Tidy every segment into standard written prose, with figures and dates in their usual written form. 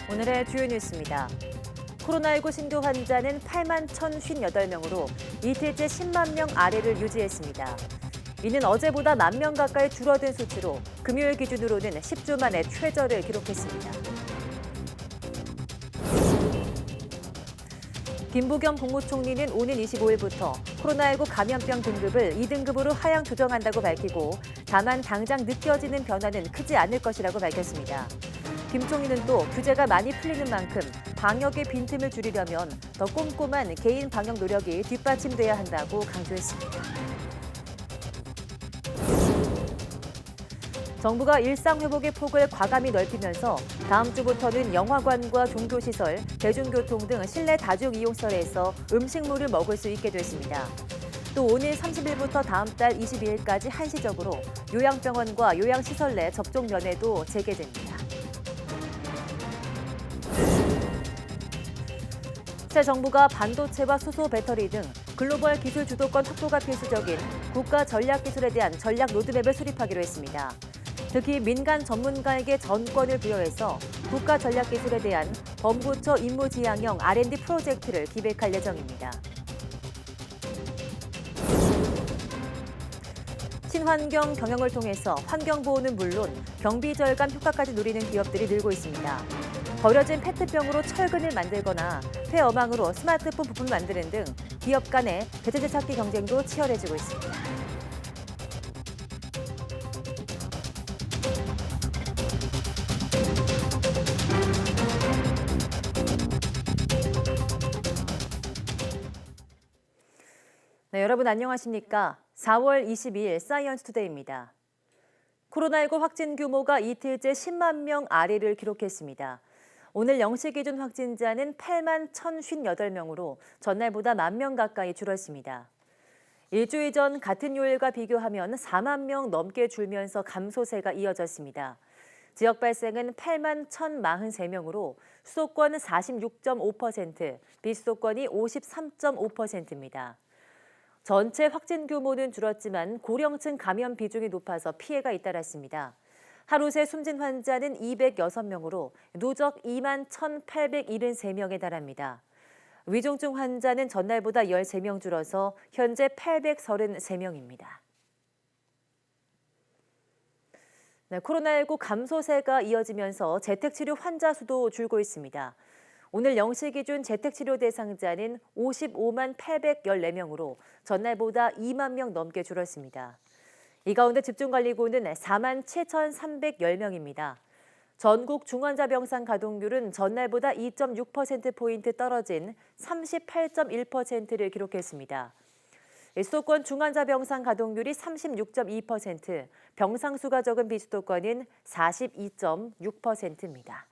오늘의 주요 뉴스입니다. 코로나19 신규 환자는 8만 1,058명으로 이틀째 10만 명 아래를 유지했습니다. 이는 어제보다 1만 명 가까이 줄어든 수치로 금요일 기준으로는 10주 만에 최저를 기록했습니다. 김부겸 국무총리는 오는 25일부터 코로나19 감염병 등급을 2등급으로 하향 조정한다고 밝히고 다만 당장 느껴지는 변화는 크지 않을 것이라고 밝혔습니다. 김 총리는 또 규제가 많이 풀리는 만큼 방역의 빈틈을 줄이려면 더 꼼꼼한 개인 방역 노력이 뒷받침돼야 한다고 강조했습니다. 정부가 일상회복의 폭을 과감히 넓히면서 다음 주부터는 영화관과 종교시설, 대중교통 등 실내 다중이용시설에서 음식물을 먹을 수 있게 됐습니다. 또 오늘 30일부터 다음 달 22일까지 한시적으로 요양병원과 요양시설 내 접종 면회도 재개됩니다. 새 정부가 반도체와 수소 배터리 등 글로벌 기술 주도권 확보가 필수적인 국가 전략 기술에 대한 전략 로드맵을 수립하기로 했습니다. 특히 민간 전문가에게 전권을 부여해서 국가 전략 기술에 대한 범부처 임무 지향형 R&D 프로젝트를 기획할 예정입니다. 친환경 경영을 통해서 환경 보호는 물론 경비 절감 효과까지 누리는 기업들이 늘고 있습니다. 버려진 페트병으로 철근을 만들거나 폐어망으로 스마트폰 부품을 만드는 등 기업 간의 대체재 찾기 경쟁도 치열해지고 있습니다. 네, 여러분 안녕하십니까? 4월 22일 사이언스 투데이입니다. 코로나19 확진 규모가 이틀째 10만 명 아래를 기록했습니다. 오늘 0시 기준 확진자는 8만 1,058명으로 전날보다 1만 명 가까이 줄었습니다. 일주일 전 같은 요일과 비교하면 4만 명 넘게 줄면서 감소세가 이어졌습니다. 지역 발생은 8만 1,043명으로 수도권 46.5%, 비수도권이 53.5%입니다. 전체 확진 규모는 줄었지만 고령층 감염 비중이 높아서 피해가 잇따랐습니다. 하루 새 숨진 환자는 206명으로 누적 2만 1,873명에 달합니다. 위중증 환자는 전날보다 13명 줄어서 현재 833명입니다. 네, 코로나19 감소세가 이어지면서 재택치료 환자 수도 줄고 있습니다. 오늘 0시 기준 재택치료 대상자는 55만 814명으로 전날보다 2만 명 넘게 줄었습니다. 이 가운데 집중관리고는 4만 7,310명입니다. 전국 중환자병상 가동률은 전날보다 2.6%포인트 떨어진 38.1%를 기록했습니다. 수도권 중환자병상 가동률이 36.2%, 병상수가 적은 비수도권은 42.6%입니다.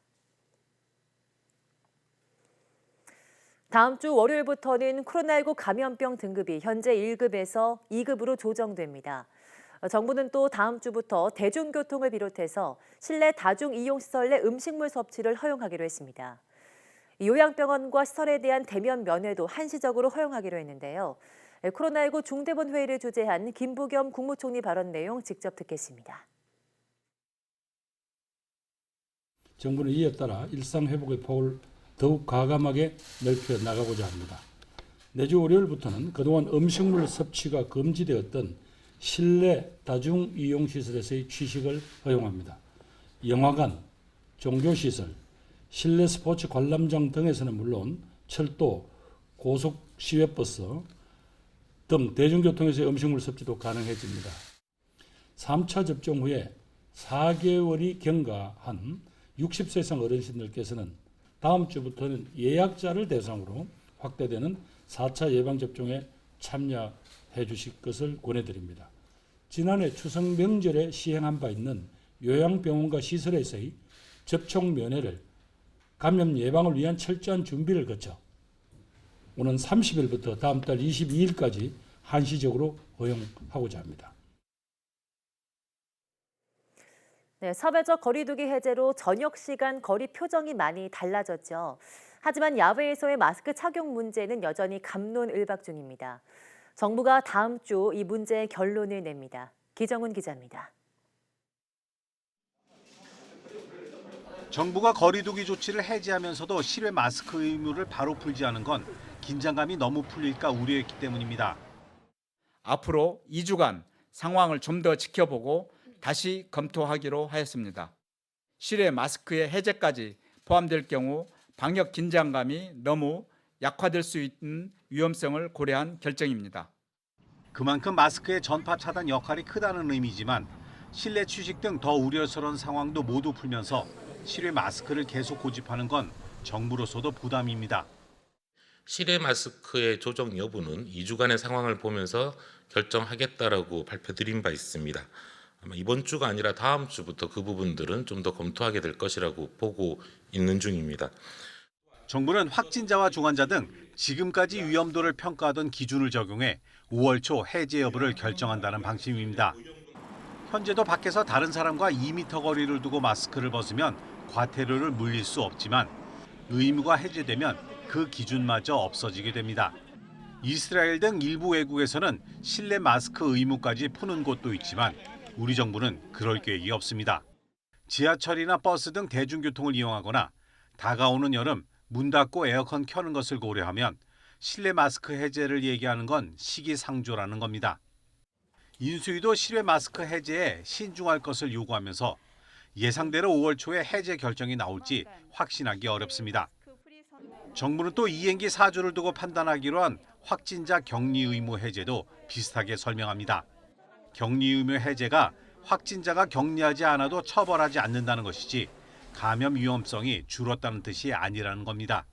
다음 주 월요일부터는 코로나19 감염병 등급이 현재 1급에서 2급으로 조정됩니다. 정부는 또 다음 주부터 대중교통을 비롯해서 실내 다중이용시설 내 음식물 섭취를 허용하기로 했습니다. 요양병원과 시설에 대한 대면 면회도 한시적으로 허용하기로 했는데요. 코로나19 중대본 회의를 주재한 김부겸 국무총리 발언 내용 직접 듣겠습니다. 정부는 이에 따라 일상회복의 폭을 더욱 과감하게 넓혀 나가고자 합니다. 내주 월요일부터는 그동안 음식물 섭취가 금지되었던 실내 다중이용시설에서의 취식을 허용합니다. 영화관, 종교시설, 실내 스포츠 관람장 등에서는 물론 철도, 고속시외버스 등 대중교통에서의 음식물 섭취도 가능해집니다. 3차 접종 후에 4개월이 경과한 60세 이상 어르신들께서는 다음 주부터는 예약자를 대상으로 확대되는 4차 예방접종에 참여해 주실 것을 권해드립니다. 지난해 추석 명절에 시행한 바 있는 요양병원과 시설에서의 접촉 면회를 감염 예방을 위한 철저한 준비를 거쳐 오는 30일부터 다음 달 22일까지 한시적으로 허용하고자 합니다. 네, 사회적 거리두기 해제로 저녁 시간 거리 표정이 많이 달라졌죠. 하지만 야외에서의 마스크 착용 문제는 여전히 갑론을박 중입니다. 정부가 다음 주 이 문제의 결론을 냅니다. 기정훈 기자입니다. 정부가 거리두기 조치를 해제하면서도 실외 마스크 의무를 바로 풀지 않은 건 긴장감이 너무 풀릴까 우려했기 때문입니다. 앞으로 2주간 상황을 좀 더 지켜보고 다시 검토하기로 하였습니다. 실외 마스크의 해제까지 포함될 경우 방역 긴장감이 너무 약화될 수 있는 위험성을 고려한 결정입니다. 그만큼 마스크의 전파 차단 역할이 크다는 의미지만 실내 취식 등 더 우려스러운 상황도 모두 풀면서 실외 마스크를 계속 고집하는 건 정부로서도 부담입니다. 실외 마스크의 조정 여부는 2주간의 상황을 보면서 결정하겠다라고 발표드린 바 있습니다. 아마 이번 주가 아니라 다음 주부터 그 부분들은 좀 더 검토하게 될 것이라고 보고 있는 중입니다. 정부는 확진자와 중환자 등 지금까지 위험도를 평가하던 기준을 적용해 5월 초 해제 여부를 결정한다는 방침입니다. 현재도 밖에서 다른 사람과 2m 거리를 두고 마스크를 벗으면 과태료를 물릴 수 없지만 의무가 해제되면 그 기준마저 없어지게 됩니다. 이스라엘 등 일부 외국에서는 실내 마스크 의무까지 푸는 곳도 있지만 우리 정부는 그럴 계획이 없습니다. 지하철이나 버스 등 대중교통을 이용하거나 다가오는 여름 문 닫고 에어컨 켜는 것을 고려하면 실내 마스크 해제를 얘기하는 건 시기상조라는 겁니다. 인수위도 실외 마스크 해제에 신중할 것을 요구하면서 예상대로 5월 초에 해제 결정이 나올지 확신하기 어렵습니다. 정부는 또 이행기 4주를 두고 판단하기로 한 확진자 격리 의무 해제도 비슷하게 설명합니다. 격리 의무 해제가 확진자가 격리하지 않아도 처벌하지 않는다는 것이지 감염 위험성이 줄었다는 뜻이 아니라는 겁니다.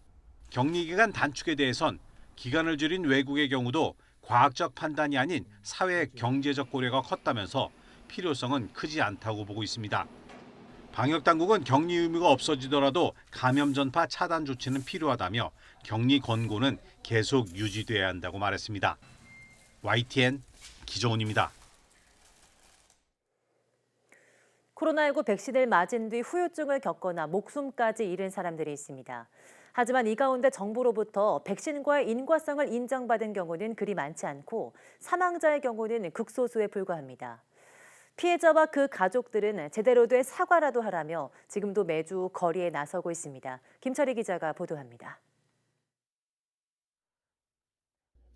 격리 기간 단축에 대해선 기간을 줄인 외국의 경우도 과학적 판단이 아닌 사회 경제적 고려가 컸다면서 필요성은 크지 않다고 보고 있습니다. 방역 당국은 격리 의무가 없어지더라도 감염 전파 차단 조치는 필요하다며 격리 권고는 계속 유지돼야 한다고 말했습니다. YTN 기정훈입니다. 코로나19 백신을 맞은 뒤 후유증을 겪거나 목숨까지 잃은 사람들이 있습니다. 하지만 이 가운데 정부로부터 백신과의 인과성을 인정받은 경우는 그리 많지 않고 사망자의 경우는 극소수에 불과합니다. 피해자와 그 가족들은 제대로 된 사과라도 하라며 지금도 매주 거리에 나서고 있습니다. 김철희 기자가 보도합니다.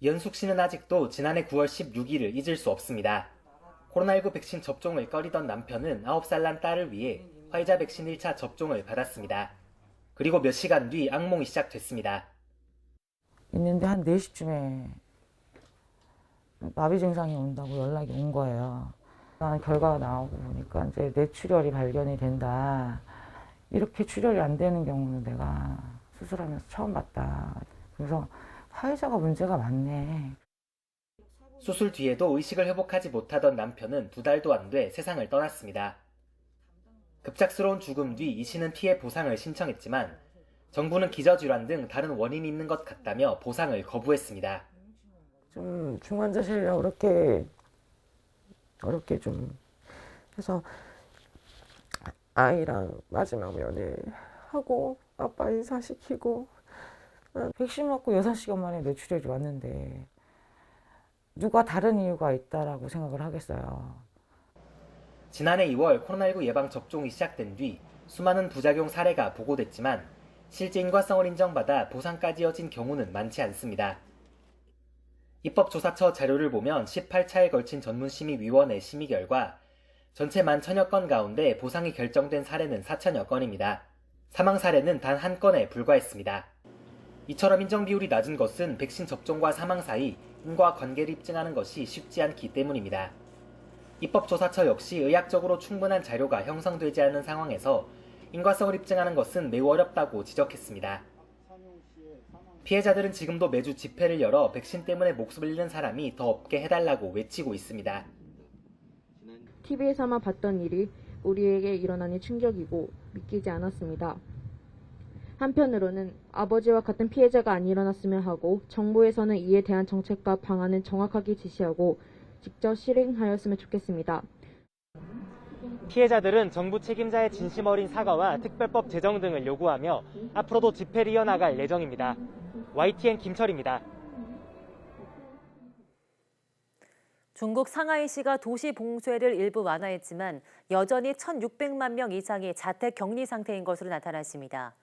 연숙 씨는 아직도 지난해 9월 16일을 잊을 수 없습니다. 코로나19 백신 접종을 꺼리던 남편은 9살 난 딸을 위해 화이자 백신 1차 접종을 받았습니다. 그리고 몇 시간 뒤 악몽이 시작됐습니다. 있는데 한 4시쯤에 마비 증상이 온다고 연락이 온 거예요. 결과가 나오고 보니까 이제 뇌출혈이 발견이 된다. 이렇게 출혈이 안 되는 경우는 내가 수술하면서 처음 봤다. 그래서 화이자가 문제가 많네. 수술 뒤에도 의식을 회복하지 못하던 남편은 2달도 안 돼 세상을 떠났습니다. 급작스러운 죽음 뒤 이 씨는 피해 보상을 신청했지만 정부는 기저질환 등 다른 원인이 있는 것 같다며 보상을 거부했습니다. 좀 중환자실에 어렵게 좀 해서 아이랑 마지막 면회하고 아빠 인사시키고 백신 맞고 6시간 만에 뇌출혈이 왔는데 누가 다른 이유가 있다라고 생각을 하겠어요. 지난해 2월 코로나19 예방 접종이 시작된 뒤 수많은 부작용 사례가 보고됐지만 실제 인과성을 인정받아 보상까지 이어진 경우는 많지 않습니다. 입법조사처 자료를 보면 18차에 걸친 전문심의위원회 심의 결과 전체 10,000여 건 가운데 보상이 결정된 사례는 4,000여 건입니다. 사망 사례는 단 한 건에 불과했습니다. 이처럼 인정 비율이 낮은 것은 백신 접종과 사망 사이 인과관계를 입증하는 것이 쉽지 않기 때문입니다. 입법조사처 역시 의학적으로 충분한 자료가 형성되지 않은 상황에서 인과성을 입증하는 것은 매우 어렵다고 지적했습니다. 피해자들은 지금도 매주 집회를 열어 백신 때문에 목숨을 잃는 사람이 더 없게 해달라고 외치고 있습니다. TV에서만 봤던 일이 우리에게 일어나니 충격이고 믿기지 않았습니다. 한편으로는 아버지와 같은 피해자가 안 일어났으면 하고 정부에서는 이에 대한 정책과 방안을 정확하게 지시하고 직접 실행하였으면 좋겠습니다. 피해자들은 정부 책임자의 진심 어린 사과와 특별법 제정 등을 요구하며 앞으로도 집회를 이어나갈 예정입니다. YTN 김철입니다. 중국 상하이시가 도시 봉쇄를 일부 완화했지만 여전히 1,600만 명 이상이 자택 격리 상태인 것으로 나타났습니다.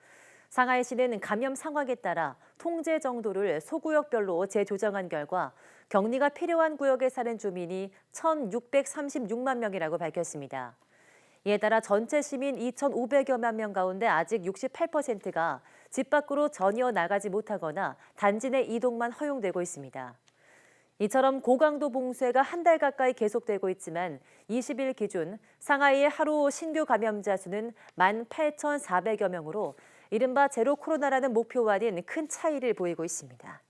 상하이시는 감염 상황에 따라 통제 정도를 소구역별로 재조정한 결과 격리가 필요한 구역에 사는 주민이 1,636만 명이라고 밝혔습니다. 이에 따라 전체 시민 2,500여만 명 가운데 아직 68%가 집 밖으로 전혀 나가지 못하거나 단지 내 이동만 허용되고 있습니다. 이처럼 고강도 봉쇄가 한 달 가까이 계속되고 있지만 20일 기준 상하이의 하루 신규 감염자 수는 18,400여 명으로 이른바 제로 코로나라는 목표와는 큰 차이를 보이고 있습니다.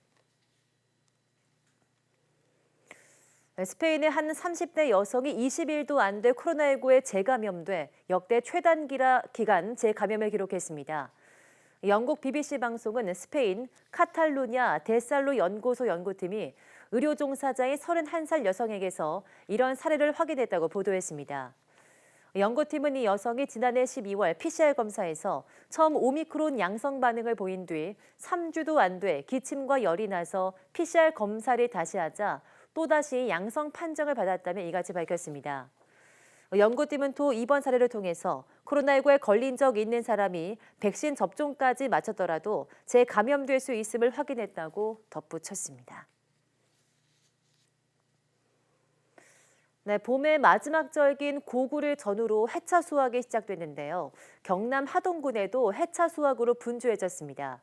스페인의 한 30대 여성이 20일도 안 돼 코로나19에 재감염돼 역대 기간 재감염을 기록했습니다. 영국 BBC 방송은 스페인 카탈루냐 데살로 연구소 연구팀이 의료 종사자인 31살 여성에게서 이런 사례를 확인했다고 보도했습니다. 연구팀은 이 여성이 지난해 12월 PCR 검사에서 처음 오미크론 양성 반응을 보인 뒤 3주도 안 돼 기침과 열이 나서 PCR 검사를 다시 하자 또다시 양성 판정을 받았다며 이같이 밝혔습니다. 연구팀은 또 이번 사례를 통해서 코로나19에 걸린 적 있는 사람이 백신 접종까지 마쳤더라도 재감염될 수 있음을 확인했다고 덧붙였습니다. 네, 봄의 마지막 절기인 고구를 전후로 해차 수확이 시작됐는데요. 경남 하동군에도 해차 수확으로 분주해졌습니다.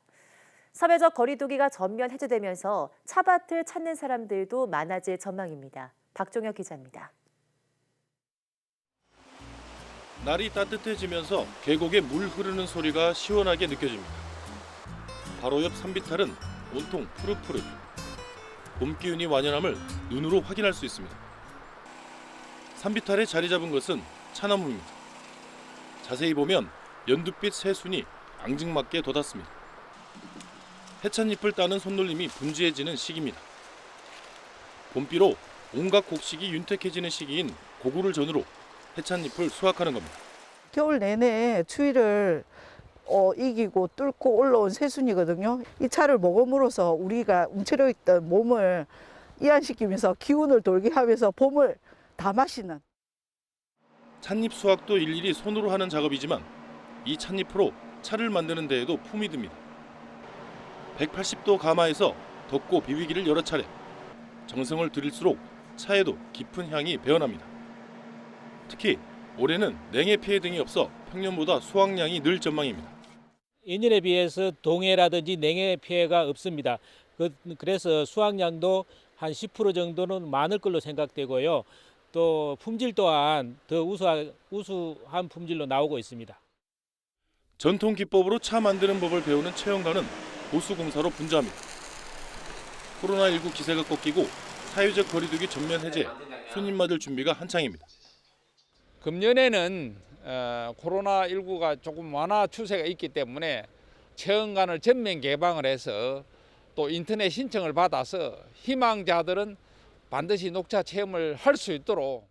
사회적 거리두기가 전면 해제되면서 차밭을 찾는 사람들도 많아질 전망입니다. 박종혁 기자입니다. 날이 따뜻해지면서 계곡에 물 흐르는 소리가 시원하게 느껴집니다. 바로 옆 산비탈은 온통 푸릇푸릇. 봄 기운이 완연함을 눈으로 확인할 수 있습니다. 산비탈에 자리 잡은 것은 차나무입니다. 자세히 보면 연두빛 새순이 앙증맞게 돋았습니다. 해찻잎을 따는 손놀림이 분주해지는 시기입니다. 봄비로 온갖 곡식이 윤택해지는 시기인 고구를 전후로 해찻잎을 수확하는 겁니다. 겨울 내내 추위를 이기고 뚫고 올라온 새순이거든요. 이 차를 먹음으로써 우리가 움츠려 있던 몸을 이완시키면서 기운을 돌게 하면서 봄을 다 마시는. 찻잎 수확도 일일이 손으로 하는 작업이지만 이 찻잎으로 차를 만드는 데에도 품이 듭니다. 180도 가마에서 덮고 비비기를 여러 차례. 정성을 들일수록 차에도 깊은 향이 배어납니다. 특히 올해는 냉해 피해 등이 없어 평년보다 수확량이 늘 전망입니다. 2년에 비해서 동해라든지 냉해 피해가 없습니다. 그래서 수확량도 한 10% 정도는 많을 걸로 생각되고요. 또 품질 또한 더 우수한 품질로 나오고 있습니다. 전통 기법으로 차 만드는 법을 배우는 체험관은 보수공사로 분주합니다. 코로나19 기세가 꺾이고 사회적 거리두기 전면 해제, 손님 맞을 준비가 한창입니다. 금년에는 코로나19가 조금 완화 추세가 있기 때문에 체험관을 전면 개방을 해서 또 인터넷 신청을 받아서 희망자들은 반드시 녹차 체험을 할 수 있도록.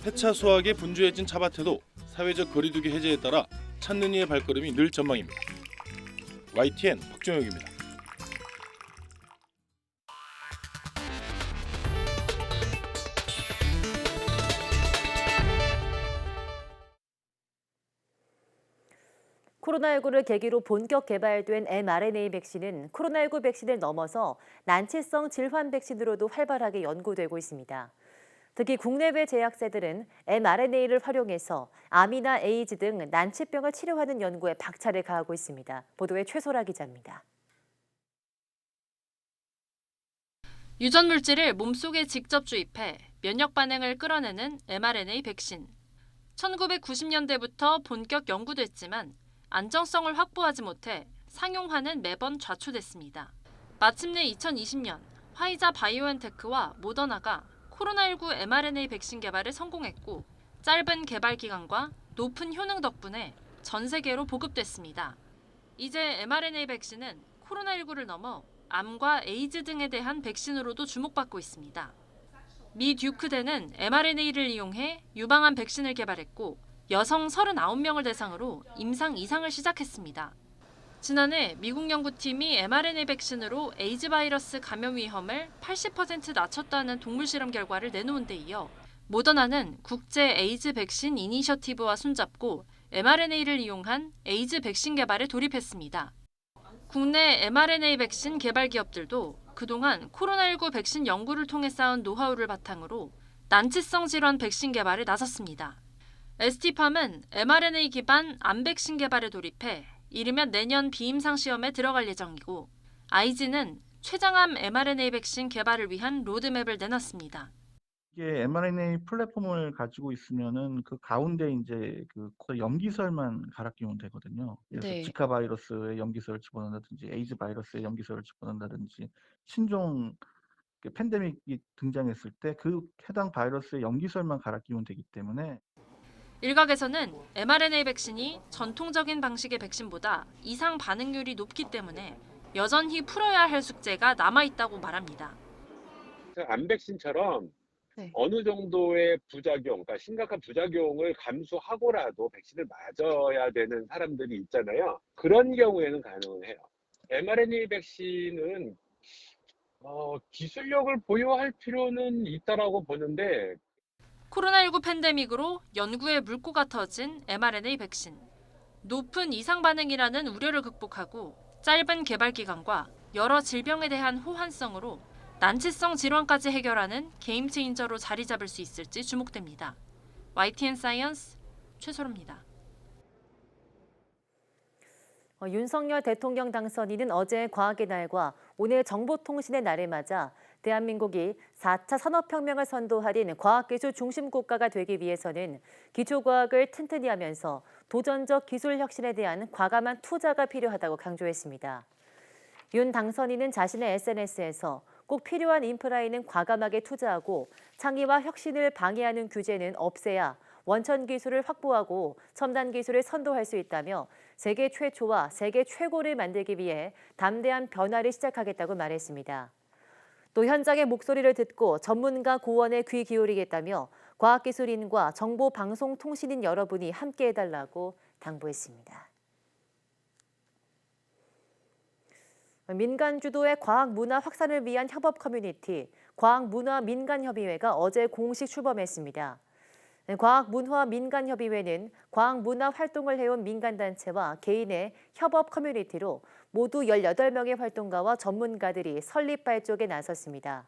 해차 수확에 분주해진 차밭에도 사회적 거리두기 해제에 따라 찾는 이의 발걸음이 늘 전망입니다. YTN 박종혁입니다. 코로나19를 계기로 본격 개발된 mRNA 백신은 코로나19 백신을 넘어서 난치성 질환 백신으로도 활발하게 연구되고 있습니다. 특히 국내외 제약사들은 mRNA를 활용해서 암이나 에이즈 등 난치병을 치료하는 연구에 박차를 가하고 있습니다. 보도에 최소라 기자입니다. 유전 물질을 몸속에 직접 주입해 면역 반응을 끌어내는 mRNA 백신. 1990년대부터 본격 연구됐지만 안정성을 확보하지 못해 상용화는 매번 좌초됐습니다. 마침내 2020년 화이자 바이오엔테크와 모더나가 코로나19 mRNA 백신 개발을 성공했고 짧은 개발 기간과 높은 효능 덕분에 전 세계로 보급됐습니다. 이제 mRNA 백신은 코로나19를 넘어 암과 에이즈 등에 대한 백신으로도 주목받고 있습니다. 미 듀크대는 mRNA를 이용해 유방암 백신을 개발했고 여성 39명을 대상으로 임상 2상을 시작했습니다. 지난해 미국 연구팀이 mRNA 백신으로 에이즈 바이러스 감염 위험을 80% 낮췄다는 동물 실험 결과를 내놓은 데 이어 모더나는 국제 에이즈 백신 이니셔티브와 손잡고 mRNA를 이용한 에이즈 백신 개발에 돌입했습니다. 국내 mRNA 백신 개발 기업들도 그동안 코로나19 백신 연구를 통해 쌓은 노하우를 바탕으로 난치성 질환 백신 개발에 나섰습니다. ST팜은 mRNA 기반 암 백신 개발에 돌입해 이르면 내년 비임상 시험에 들어갈 예정이고, 아이즈는 췌장암 mRNA 백신 개발을 위한 로드맵을 내놨습니다. 이게 mRNA 플랫폼을 가지고 있으면은 그 가운데 이제 그 염기설만 갈아 끼우면 되거든요. 그래서 네. 지카 바이러스의 염기설을 집어넣는다든지 에이즈 바이러스의 염기설을 집어넣는다든지 신종 팬데믹이 등장했을 때 그 해당 바이러스의 염기설만 갈아 끼우면 되기 때문에 일각에서는 mRNA 백신이 전통적인 방식의 백신보다 이상 반응률이 높기 때문에 여전히 풀어야 할 숙제가 남아있다고 말합니다. 암 백신처럼 네. 어느 정도의 부작용, 그러니까 심각한 부작용을 감수하고라도 백신을 맞아야 되는 사람들이 있잖아요. 그런 경우에는 가능은 해요. mRNA 백신은 기술력을 보유할 필요는 있다라고 보는데, 코로나19 팬데믹으로 연구에 물꼬가 터진 mRNA 백신. 높은 이상 반응이라는 우려를 극복하고 짧은 개발 기간과 여러 질병에 대한 호환성으로 난치성 질환까지 해결하는 게임 체인저로 자리 잡을 수 있을지 주목됩니다. YTN 사이언스 최소로입니다. 윤석열 대통령 당선인은 어제 과학의 날과 오늘 정보통신의 날을 맞아 대한민국이 4차 산업혁명을 선도하는 과학기술 중심 국가가 되기 위해서는 기초과학을 튼튼히 하면서 도전적 기술 혁신에 대한 과감한 투자가 필요하다고 강조했습니다. 윤 당선인은 자신의 SNS에서 꼭 필요한 인프라에는 과감하게 투자하고 창의와 혁신을 방해하는 규제는 없애야 원천 기술을 확보하고 첨단 기술을 선도할 수 있다며 세계 최초와 세계 최고를 만들기 위해 담대한 변화를 시작하겠다고 말했습니다. 또 현장의 목소리를 듣고 전문가 고원에 귀 기울이겠다며 과학기술인과 정보방송통신인 여러분이 함께해달라고 당부했습니다. 민간 주도의 과학 문화 확산을 위한 협업 커뮤니티 과학문화민간협의회가 어제 공식 출범했습니다. 과학문화민간협의회는 과학문화 활동을 해온 민간단체와 개인의 협업 커뮤니티로 모두 18명의 활동가와 전문가들이 설립 발족에 나섰습니다.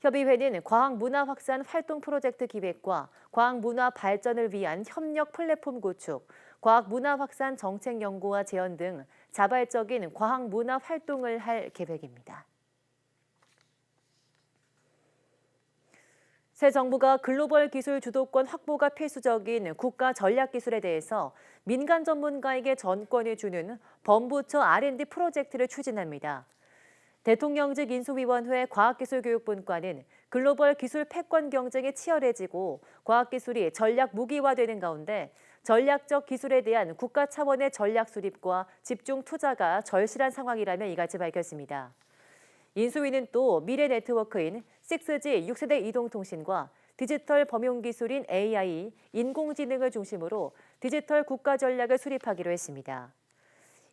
협의회는 과학문화 확산 활동 프로젝트 기획과 과학문화 발전을 위한 협력 플랫폼 구축, 과학문화 확산 정책 연구와 재현 등 자발적인 과학문화 활동을 할 계획입니다. 새 정부가 글로벌 기술 주도권 확보가 필수적인 국가 전략 기술에 대해서 민간 전문가에게 전권을 주는 범부처 R&D 프로젝트를 추진합니다. 대통령직 인수위원회 과학기술교육분과는 글로벌 기술 패권 경쟁이 치열해지고 과학기술이 전략 무기화되는 가운데 전략적 기술에 대한 국가 차원의 전략 수립과 집중 투자가 절실한 상황이라며 이같이 밝혔습니다. 인수위는 또 미래 네트워크인 6G 6세대 이동통신과 디지털 범용기술인 AI, 인공지능을 중심으로 디지털 국가 전략을 수립하기로 했습니다.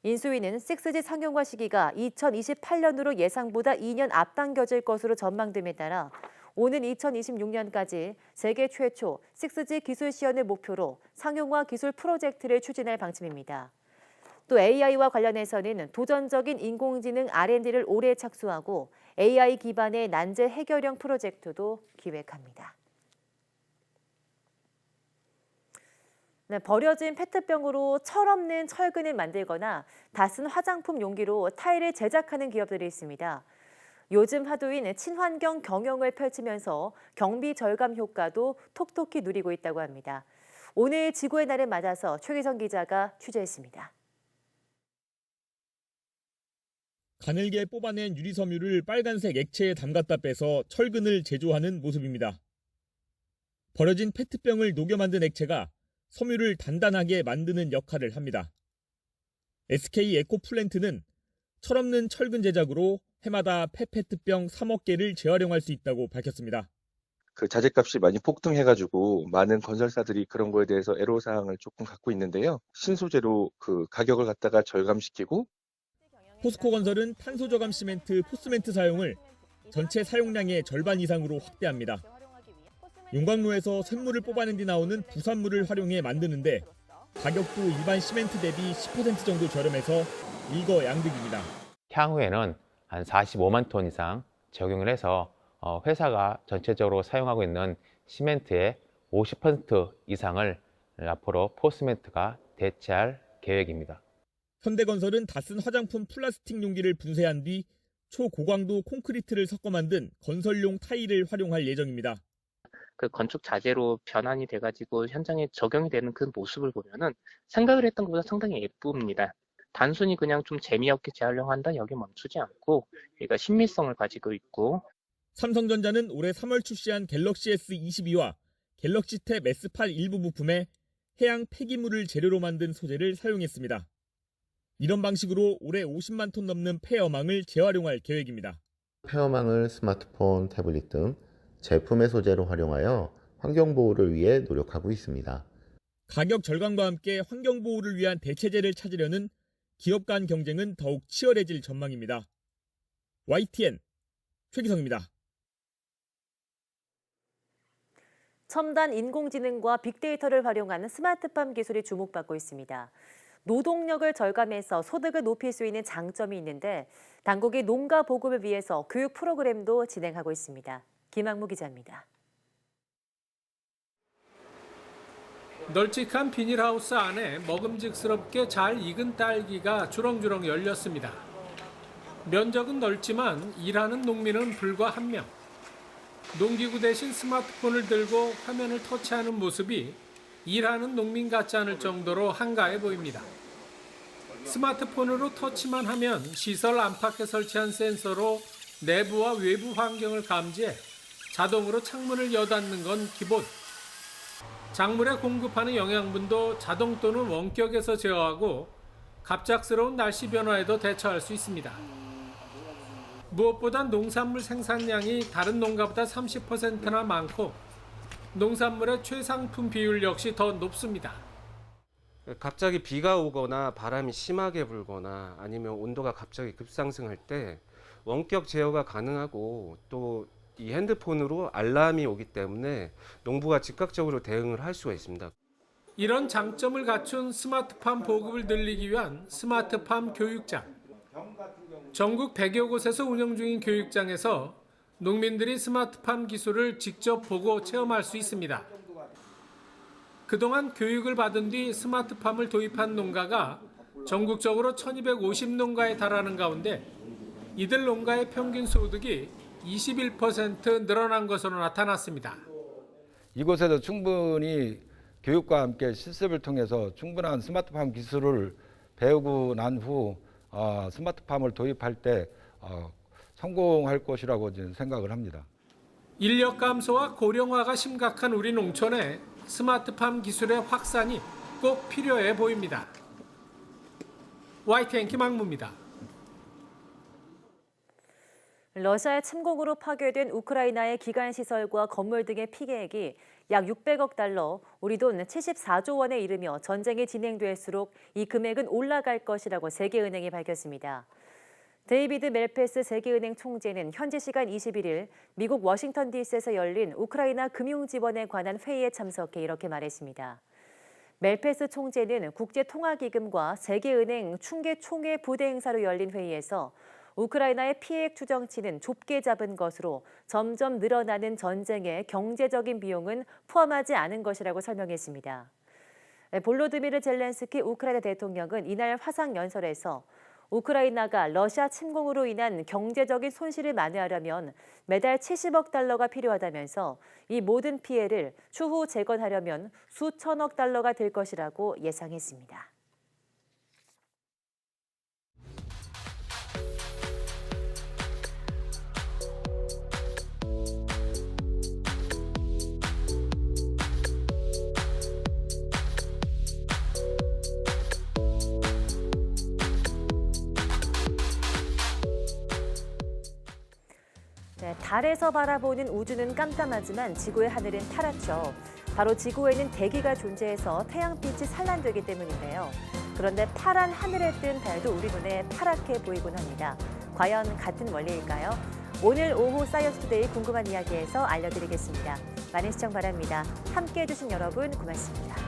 인수위는 6G 상용화 시기가 2028년으로 예상보다 2년 앞당겨질 것으로 전망됨에 따라 오는 2026년까지 세계 최초 6G 기술 시연을 목표로 상용화 기술 프로젝트를 추진할 방침입니다. 또 AI와 관련해서는 도전적인 인공지능 R&D를 올해 착수하고 AI 기반의 난제 해결형 프로젝트도 기획합니다. 버려진 페트병으로 철없는 철근을 만들거나 다 쓴 화장품 용기로 타일을 제작하는 기업들이 있습니다. 요즘 화두인 친환경 경영을 펼치면서 경비 절감 효과도 톡톡히 누리고 있다고 합니다. 오늘 지구의 날을 맞아서 최기성 기자가 취재했습니다. 가늘게 뽑아낸 유리섬유를 빨간색 액체에 담갔다 빼서 철근을 제조하는 모습입니다. 버려진 페트병을 녹여 만든 액체가 섬유를 단단하게 만드는 역할을 합니다. SK 에코플랜트는 철없는 철근 제작으로 해마다 폐페트병 3억 개를 재활용할 수 있다고 밝혔습니다. 그 자재값이 많이 폭등해가지고 많은 건설사들이 그런 거에 대해서 애로사항을 조금 갖고 있는데요. 신소재로 그 가격을 갖다가 절감시키고 포스코건설은 탄소저감 시멘트 포스멘트 사용을 전체 사용량의 절반 이상으로 확대합니다. 용광로에서 쇳물을 뽑아낸 뒤 나오는 부산물을 활용해 만드는데 가격도 일반 시멘트 대비 10% 정도 저렴해서 일거양득입니다. 향후에는 한 45만 톤 이상 적용을 해서 회사가 전체적으로 사용하고 있는 시멘트의 50% 이상을 앞으로 포스멘트가 대체할 계획입니다. 현대건설은 다 쓴 화장품 플라스틱 용기를 분쇄한 뒤 초고강도 콘크리트를 섞어 만든 건설용 타일을 활용할 예정입니다. 그 건축 자재로 변환이 돼가지고 현장에 적용이 되는 그 모습을 보면은 생각을 했던 것보다 상당히 예쁩니다. 단순히 그냥 좀 재미없게 재활용한다 여기 멈추지 않고 얘가 신미성을 가지고 있고. 삼성전자는 올해 3월 출시한 갤럭시 S22와 갤럭시 탭 S8 일부 부품에 해양 폐기물을 재료로 만든 소재를 사용했습니다. 이런 방식으로 올해 50만 톤 넘는 폐어망을 재활용할 계획입니다. 폐어망을 스마트폰, 태블릿 등 제품의 소재로 활용하여 환경보호를 위해 노력하고 있습니다. 가격 절감과 함께 환경보호를 위한 대체재를 찾으려는 기업 간 경쟁은 더욱 치열해질 전망입니다. YTN 최기성입니다. 첨단 인공지능과 빅데이터를 활용하는 스마트팜 기술이 주목받고 있습니다. 노동력을 절감해서 소득을 높일 수 있는 장점이 있는데 당국이 농가 보급을 위해서 교육 프로그램도 진행하고 있습니다. 김학무 기자입니다. 널찍한 비닐하우스 안에 먹음직스럽게 잘 익은 딸기가 주렁주렁 열렸습니다. 면적은 넓지만 일하는 농민은 불과 1명. 농기구 대신 스마트폰을 들고 화면을 터치하는 모습이 일하는 농민 같지 않을 정도로 한가해 보입니다. 스마트폰으로 터치만 하면 시설 안팎에 설치한 센서로 내부와 외부 환경을 감지해 자동으로 창문을 여닫는 건 기본. 작물에 공급하는 영양분도 자동 또는 원격에서 제어하고 갑작스러운 날씨 변화에도 대처할 수 있습니다. 무엇보다 농산물 생산량이 다른 농가보다 30%나 많고 농산물의 최상품 비율 역시 더 높습니다. 갑자기 비가 오거나 바람이 심하게 불거나 아니면 온도가 갑자기 급상승할 때 원격 제어가 가능하고 또 이 핸드폰으로 알람이 오기 때문에 농부가 즉각적으로 대응을 할 수가 있습니다. 이런 장점을 갖춘 스마트팜 보급을 늘리기 위한 스마트팜 교육장. 전국 100여 곳에서 운영 중인 교육장에서 농민들이 스마트팜 기술을 직접 보고 체험할 수 있습니다. 그동안 교육을 받은 뒤 스마트팜을 도입한 농가가 전국적으로 1250농가에 달하는 가운데 이들 농가의 평균 소득이 21% 늘어난 것으로 나타났습니다. 이곳에서 충분히 교육과 함께 실습을 통해서 충분한 스마트팜 기술을 배우고 난 후 스마트팜을 도입할 때 성공할 것이라고 생각을 합니다. 인력 감소와 고령화가 심각한 우리 농촌에 스마트팜 기술의 확산이 꼭 필요해 보입니다. YTN 김학무입니다. 러시아의 침공으로 파괴된 우크라이나의 기간시설과 건물 등의 피해액이 약 600억 달러, 우리 돈 74조 원에 이르며 전쟁이 진행될수록 이 금액은 올라갈 것이라고 세계은행이 밝혔습니다. 데이비드 멜페스 세계은행 총재는 현지 시간 21일 미국 워싱턴 DC에서 열린 우크라이나 금융 지원에 관한 회의에 참석해 이렇게 말했습니다. 멜페스 총재는 국제통화기금과 세계은행 충계총회 부대 행사로 열린 회의에서 우크라이나의 피해액 추정치는 좁게 잡은 것으로 점점 늘어나는 전쟁의 경제적인 비용은 포함하지 않은 것이라고 설명했습니다. 볼로드미르 젤렌스키 우크라이나 대통령은 이날 화상연설에서 우크라이나가 러시아 침공으로 인한 경제적인 손실을 만회하려면 매달 70억 달러가 필요하다면서 이 모든 피해를 추후 재건하려면 수천억 달러가 들 것이라고 예상했습니다. 달에서 바라보는 우주는 깜깜하지만 지구의 하늘은 파랗죠. 바로 지구에는 대기가 존재해서 태양빛이 산란되기 때문인데요. 그런데 파란 하늘에 뜬 달도 우리 눈에 파랗게 보이곤 합니다. 과연 같은 원리일까요? 오늘 오후 사이언스 투데이 궁금한 이야기에서 알려드리겠습니다. 많은 시청 바랍니다. 함께해 주신 여러분 고맙습니다.